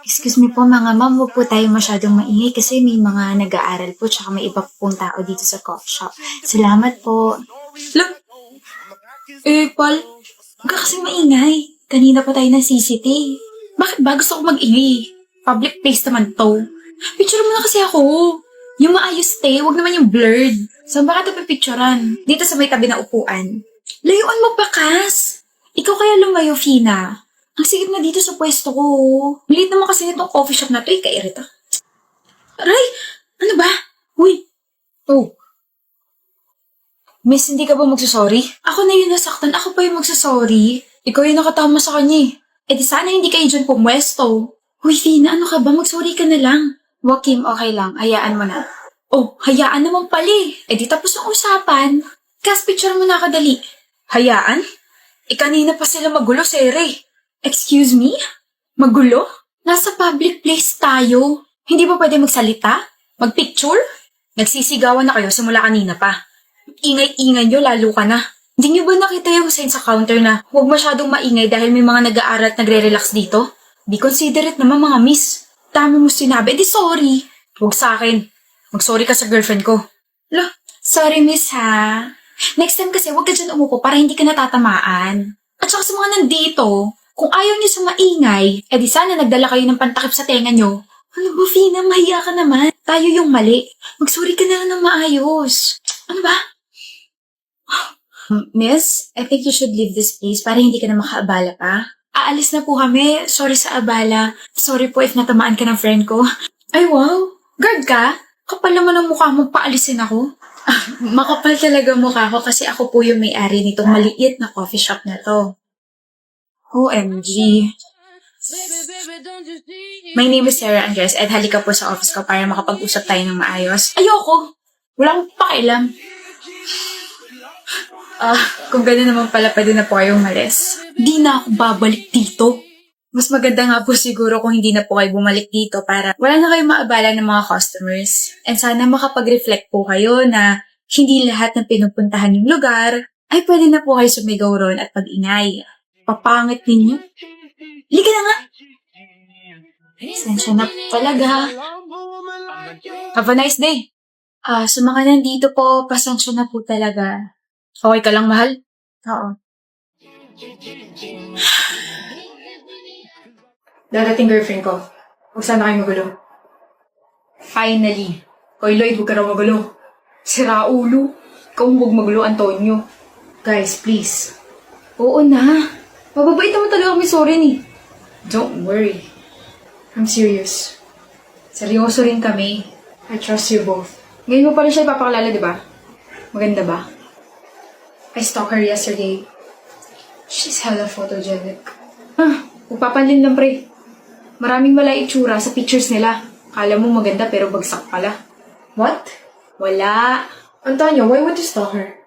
Excuse me po mga ma'am, huwag po tayo masyadong maingay kasi may mga nag-aaral po tsaka may iba pong tao dito sa coffee shop. Salamat po. Look, Paul, huwag ka kasi maingay. Kanina pa tayo ng CCT. Bakit ba gusto ko mag-ingay? Public place naman to. Picture mo na kasi ako. Yung maayos huwag naman yung blurred. Saan ba ka ito pipicturan? Dito sa may tabi na upuan. Layuan mo bakas. Ikaw kaya lumayo, Fina. Ang sigit na dito sa pwesto ko. Malit naman kasi nitong coffee shop na to, ikairita. Aray! Ano ba? Uy! Oh. Miss, hindi ka ba magsasorry? Ako na yung nasaktan, ako pa yung magsasorry. Ikaw yung nakatama sa kanya eh. Eh di sana hindi kayo dyan pumwesto. Uy, Fina, ano ka ba? Magsorry ka na lang. Wag, Kim, okay lang. Hayaan mo na. Oh, hayaan naman pala eh. Eh di tapos ang usapan. Cast picture mo na kadali. Hayaan? Eh kanina pa sila magulo, Sere. Excuse me? Magulo? Nasa public place tayo. Hindi ba pwede magsalita? Magpicture? Nagsisigawan na kayo simula kanina pa. Ingay-ingay nyo, lalo ka na. Hindi nyo ba nakita yung sign sa counter na huwag masyadong maingay dahil may mga nag-aaral at nagre-relax dito? Be considerate naman mga miss. Tama mo sinabi, di sorry. Huwag sa akin. Mag-sorry ka sa girlfriend ko. Lah, sorry miss ha. Next time kasi huwag ka dyan umupo para hindi ka natatamaan. At saka sa mga nandito, kung ayaw niyo sa maingay, edi sana nagdala kayo ng pantakip sa tenga niyo. Ano ba, Fina? Mahiya ka naman. Tayo yung mali. Mag-sorry ka na lang ng maayos. Ano ba? Miss, I think you should leave this place para hindi ka na makaabala pa. Aalis na po kami. Sorry sa abala. Sorry po if natamaan ka ng friend ko. Ay, wow. Guard ka? Kapal naman ang mukha mo, paalisin ako. Makapal talaga mukha ko kasi ako po yung may-ari nitong maliit na coffee shop na to. OMG. My name is Sarah Andres at halika po sa office ko para makapag-usap tayo ng maayos. Ayoko! Wala akong pakialam. Kung gano'n naman pala, pwede na po kayong malis. Di na ako babalik dito. Mas maganda nga po siguro kung hindi na po kayo bumalik dito para wala na kayong maabala ng mga customers. And sana makapag-reflect po kayo na hindi lahat ng pinupuntahan yung lugar ay pwede na po kayo sumigaw ron at pag-ingay. Papangit ninyo. Halika na nga! Sensya na talaga. Have a nice day. Sa mga nandito po, pasensya na po talaga. Okay ka lang, mahal? Oo. Darating girlfriend ko. Huwag sana kayo magulo. Finally. Hoy Lloyd, huwag ka raw magulo. Sira ulo. Ikaw huwag magulo, Antonio. Guys, please. Oo na. Mababait naman talaga kami, sorry ni. Don't worry. I'm serious. Seryoso rin kami. I trust you both. Ngayon mo pala siya ipapakalala, di ba? Maganda ba? I stalked her yesterday. She's hella photogenic. Magpapanlin lang pre. Maraming mala itsura sa pictures nila. Kala mo maganda pero bagsak pala. What? Wala. Antonio, why would you stalk her?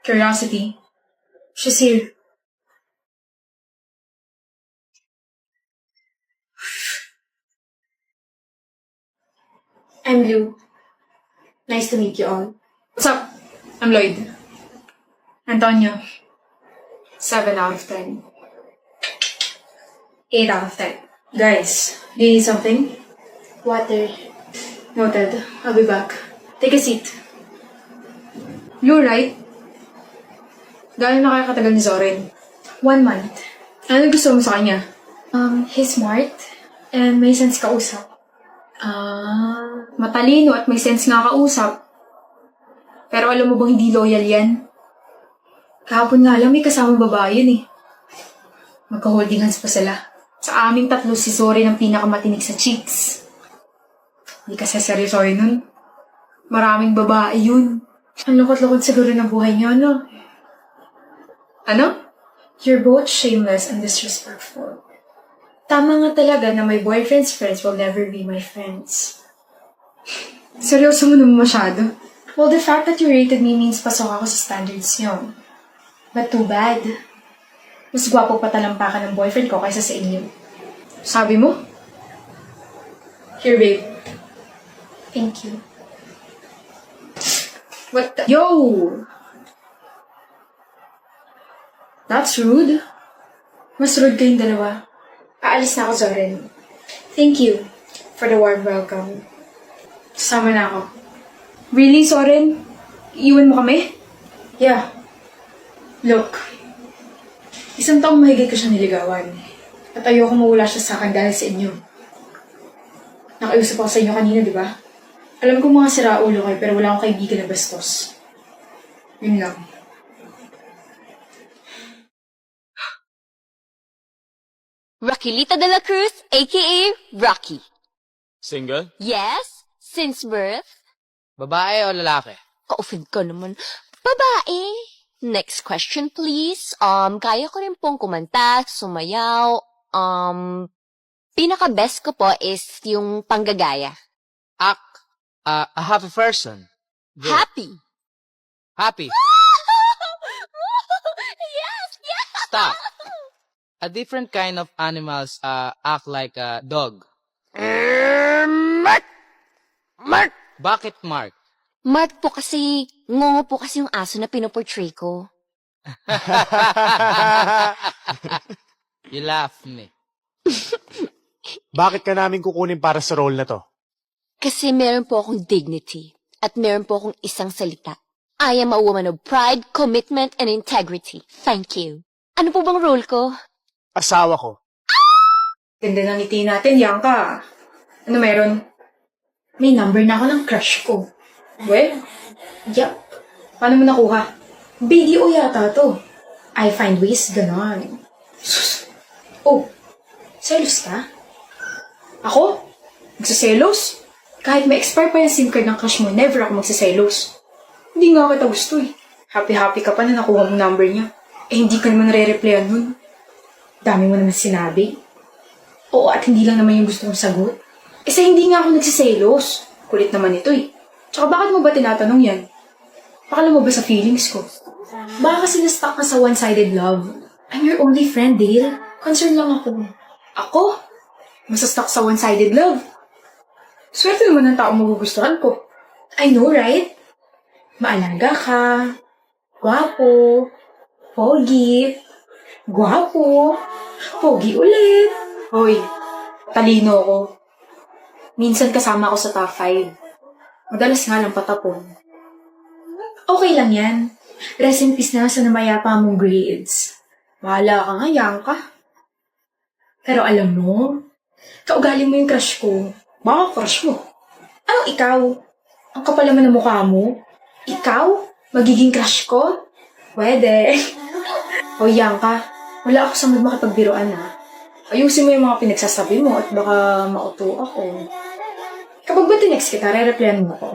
Curiosity. She's here. I'm Lou. Nice to meet you all. What's up? I'm Lloyd. Antonio. 7 out of 10. 8 out of 10. Guys, do you need something? Water. Noted. I'll be back. Take a seat. You're right. Gano'n na kaya katagal ni Zorin? 1 month. Ano gusto mo sa kanya? He's smart and may sense kausap. Matalino at may sense nga kausap. Pero alam mo bang hindi loyal yan? Kahapon nga lang may kasamang babae yun eh. Magka-holding hands pa sila. Sa aming tatlo si Zorin ang pinakamatinig sa chicks. Hindi kasi seryosoy nun. Maraming babae yun. Ang lukot-lukot siguro ng buhay niyo, ano? Ano? You're both shameless and disrespectful. Tama nga talaga na my boyfriend's friends will never be my friends. Seryoso mo naman masyado. Well, the fact that you rated me means pasok ako sa standards niyo. But too bad. Mas gwapo pa talampakan ng boyfriend ko kaysa sa inyo. Sabi mo? Here, babe. Thank you. What the? Yo! That's rude. Mas rude kayong dalawa. Aalis na ako, Zorin. Thank you for the warm welcome. Sasama na ako. Really, Soren? Iwan mo kami? Yeah. Look, isang taong mahigit ko siya niligawan. At ayoko mawala siya sa akin dahil sa inyo. Nakiusap ako sa inyo kanina, di ba? Alam ko mga siraulo kayo, pero wala akong kaibigan na bastos. Yun lang. Raquelita de la Cruz, aka Rocky. Single? Yes, since birth. Babae o lalaki? Ka-offend ka naman. Babae. Next question, please. Kaya ko rin pong kumanta, sumayaw. Pinaka-best ko po is yung panggagaya. A happy person. Good. Happy. Happy. Yes, yes. Stop. A different kind of animals act like a dog. Mark! Mark! Bakit Mark? Mark po kasi, ngongo po kasi yung aso na pinoportray ko. You laugh me. Bakit ka namin kukunin para sa role na to? Kasi meron po akong dignity at meron po akong isang salita. I am a woman of pride, commitment, and integrity. Thank you. Ano po bang role ko? Asawa ko. Ganda ng ngiti natin, Bianca. Ano meron? May number na ako ng crush ko. Well, yup. Paano mo nakuha? BDO yata to. I find ways, ganon. Sus. Oh, selos ka? Ako? Magsaselos? Kahit may expire pa yung SIM card ng crush mo, never ako magsaselos. Hindi nga kita gusto eh. Happy-happy ka pa na nakuha mong number niya. Eh, hindi ka naman re-replyan nun. Dami mo naman sinabi. Oo, at hindi lang naman yung gusto mong sagot. Eh, sa hindi nga ako nagsiselos. Kulit naman ito eh. Tsaka bakit mo ba tinatanong yan? Pakala mo ba sa feelings ko? Baka kasi na-stuck ka sa one-sided love. I'm your only friend, Dale. Concern lang ako. Ako? Masastuck sa one-sided love? Swerte naman ng taong magugustuhan ko. I know, right? Maalaga ka. Gwapo. Pogi. Gwapo. Pogi ulit. Hoy, talino ko. Minsan kasama ako sa top 5. Madalas nga lang patapon. Okay lang yan. Rest in peace na sa namayapa mong grades. Bahala ka nga, Bianca. Pero alam mo, kaugali mo yung crush ko. Baka crush mo. Anong ikaw? Ang kapal naman ng mukha mo. Ikaw? Magiging crush ko? Pwede. O Bianca, wala ako sa mood makipagbiruan ha. Ayusin mo yung mga pinagsasabi mo at baka mauto ako. Kapag ba tinext kita, re-replyan mo ako?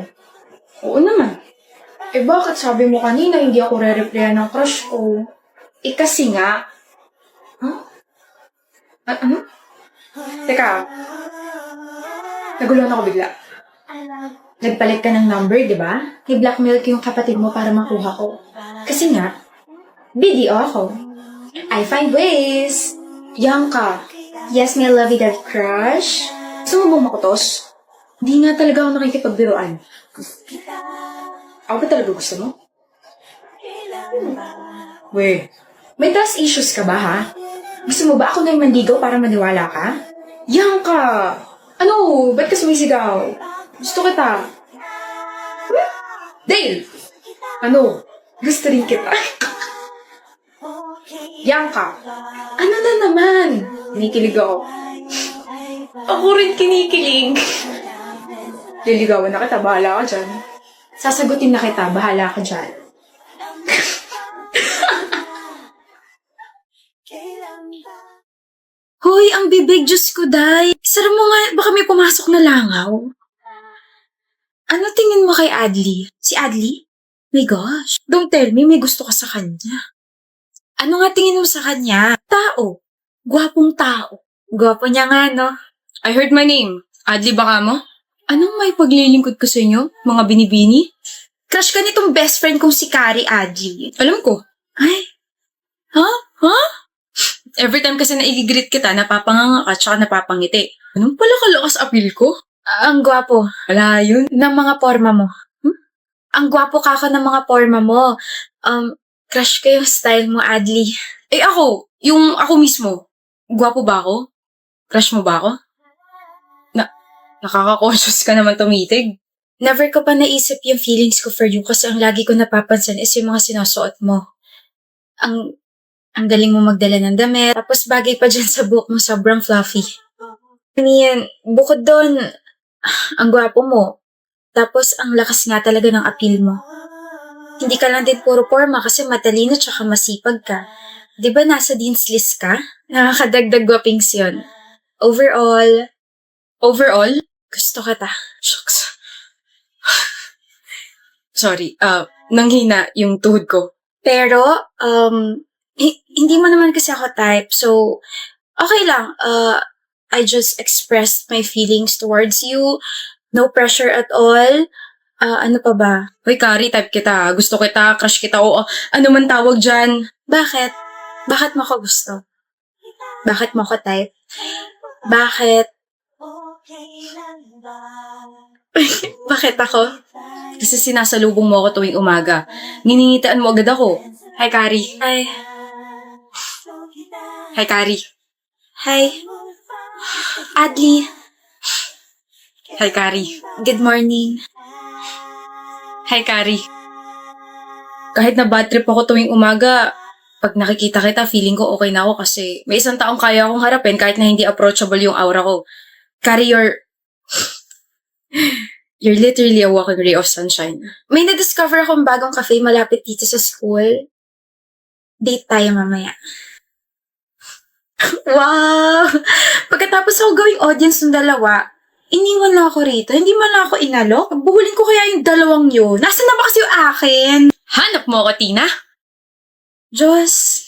Oo naman. Eh bakit sabi mo kanina hindi ako re-replyan ng crush ko? Eh kasi nga. Huh? Ano? Teka. Naguluhan ako bigla. Nagpalit ka ng number, di ba? I-blackmail ko yung kapatid mo para makuha ko. Kasi nga, BDO ako. I find ways. Bianca. Yes, my lovey-dovey crush. Gusto mo bang makutos? Hindi nga talaga ako nakikipagbiruan. Ako ba talaga gusto mo? Weh, may trust issues ka ba, ha? Gusto mo ba ako na yung mandigaw para maniwala ka? Bianca! Ano? Ba't ka sumisigaw? Gusto kita. Dale! Ano? Gusto rin kita. Bianca! Ano na naman? Kinikilig ako. Ako rin kinikilig. Liligawan na kita, bahala ka dyan. Sasagutin na kita, bahala ka dyan. Hoy, ang bibig, Diyos ko, Day. Sara mo nga, baka may pumasok na langaw. Ano tingin mo kay Adli? Si Adli? My gosh, don't tell me may gusto ka sa kanya. Ano nga tingin mo sa kanya? Tao. Gwapong tao. Gwapo niya nga, no? I heard my name. Adli baka mo? Anong may paglilingkod ko sa inyo, mga binibini? Crush ka nitong best friend kong si Kari Adli. Alam ko. Ay. Ha? Ha? Every time kasi naigigreet kita, napapanganga ka tsaka napapangiti. Anong pala kalakas appeal ko? Ang gwapo. Wala yun. Ng mga forma mo. Ang gwapo ka ng mga forma mo. Crush ko yung style mo, Adli. Eh ako, yung ako mismo. Gwapo ba ako? Crush mo ba ako? Nakaka-conscious ka naman tumitig. Never ko pa naisip yung feelings ko for you kasi ang lagi ko napapansin is yung mga sinusuot mo. Ang galing mo magdala ng damit, tapos bagay pa dyan sa buhok mo, sobrang fluffy. I mean, bukod doon, ang gwapo mo. Tapos ang lakas nga talaga ng appeal mo. Hindi ka lang din puro forma kasi matalino tsaka masipag ka. Di ba nasa dean's list ka? Nakakadagdag gwapings yun. Overall, gusto kita. Shucks. Sorry, nanghina yung tuhod ko. Pero, hindi mo naman kasi ako type, so, okay lang. I just expressed my feelings towards you. No pressure at all. Ano pa ba? Hoy, Kari, type kita. Gusto kita, crush kita, o ano man tawag dyan. Bakit? Bakit mo ako gusto? Bakit mo ako type? Bakit? Bakit ako? Kasi sinasalubong mo ako tuwing umaga. Niningitaan mo agad ako. Hi, Kari. Hi. Hi, Kari. Hi. Adli. Hi, Kari. Good morning. Hi, Kari. Kahit na bad trip ako tuwing umaga, pag nakikita kita, feeling ko okay na ako kasi may isang taong kaya akong harapin kahit na hindi approachable yung aura ko. Kari, you're literally a walking ray of sunshine. May na-discover akong bagong cafe malapit dito sa school. Date tayo mamaya. Wow! Pagkatapos ako gawing audience ng dalawa, iniwan lang ako rito. Hindi man lang ako inalok. Buhulin ko kaya yung dalawang yun. Nasaan na ba kasi yung akin? Hanap mo ako, Tina? Diyos,